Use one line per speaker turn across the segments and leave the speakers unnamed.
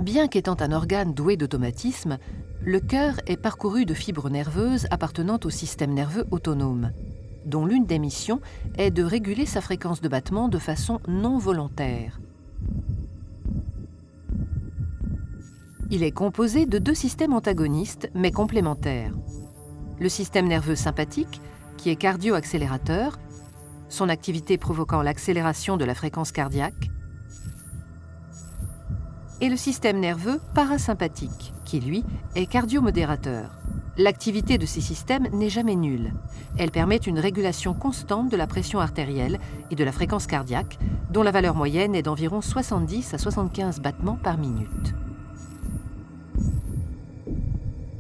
Bien qu'étant un organe doué d'automatisme, le cœur est parcouru de fibres nerveuses appartenant au système nerveux autonome, dont l'une des missions est de réguler sa fréquence de battement de façon non volontaire. Il est composé de deux systèmes antagonistes mais complémentaires. Le système nerveux sympathique, qui est cardio-accélérateur, son activité provoquant l'accélération de la fréquence cardiaque, et le système nerveux parasympathique, qui lui est cardiomodérateur. L'activité de ces systèmes n'est jamais nulle. Elle permet une régulation constante de la pression artérielle et de la fréquence cardiaque, dont la valeur moyenne est d'environ 70 à 75 battements par minute.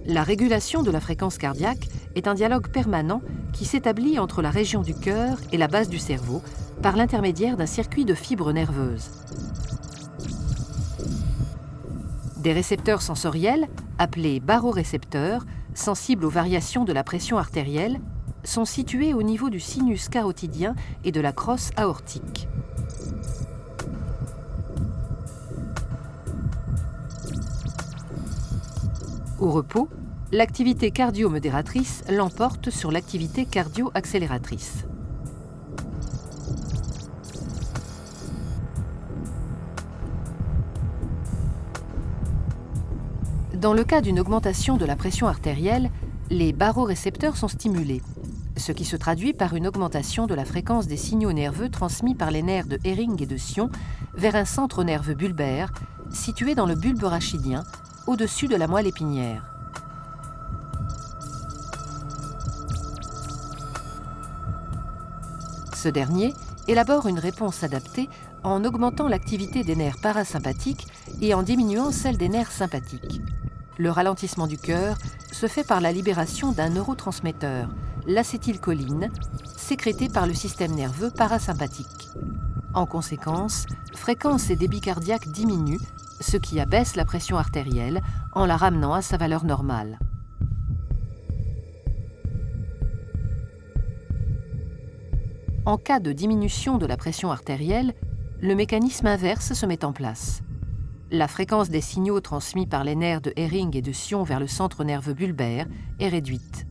La régulation de la fréquence cardiaque est un dialogue permanent qui s'établit entre la région du cœur et la base du cerveau par l'intermédiaire d'un circuit de fibres nerveuses. Des récepteurs sensoriels, appelés barorécepteurs, sensibles aux variations de la pression artérielle, sont situés au niveau du sinus carotidien et de la crosse aortique. Au repos, l'activité cardio-modératrice l'emporte sur l'activité cardio-accélératrice. Dans le cas d'une augmentation de la pression artérielle, les barorécepteurs sont stimulés, ce qui se traduit par une augmentation de la fréquence des signaux nerveux transmis par les nerfs de Hering et de Sion vers un centre nerveux bulbaire situé dans le bulbe rachidien, au-dessus de la moelle épinière. Ce dernier élabore une réponse adaptée en augmentant l'activité des nerfs parasympathiques et en diminuant celle des nerfs sympathiques. Le ralentissement du cœur se fait par la libération d'un neurotransmetteur, l'acétylcholine, sécrété par le système nerveux parasympathique. En conséquence, fréquence et débit cardiaque diminuent, ce qui abaisse la pression artérielle en la ramenant à sa valeur normale. En cas de diminution de la pression artérielle, le mécanisme inverse se met en place. La fréquence des signaux transmis par les nerfs de Hering et de Sion vers le centre nerveux bulbaire est réduite.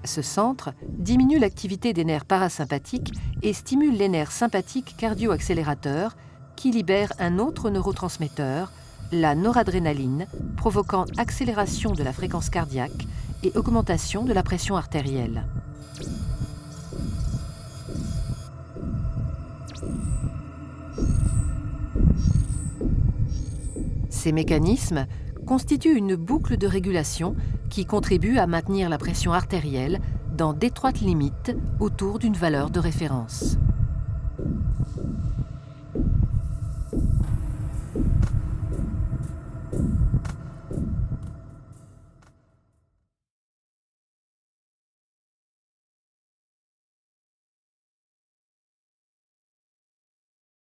Ce centre diminue l'activité des nerfs parasympathiques et stimule les nerfs sympathiques cardio-accélérateurs qui libèrent un autre neurotransmetteur, la noradrénaline, provoquant accélération de la fréquence cardiaque et augmentation de la pression artérielle. Ces mécanismes constituent une boucle de régulation qui contribue à maintenir la pression artérielle dans d'étroites limites autour d'une valeur de référence.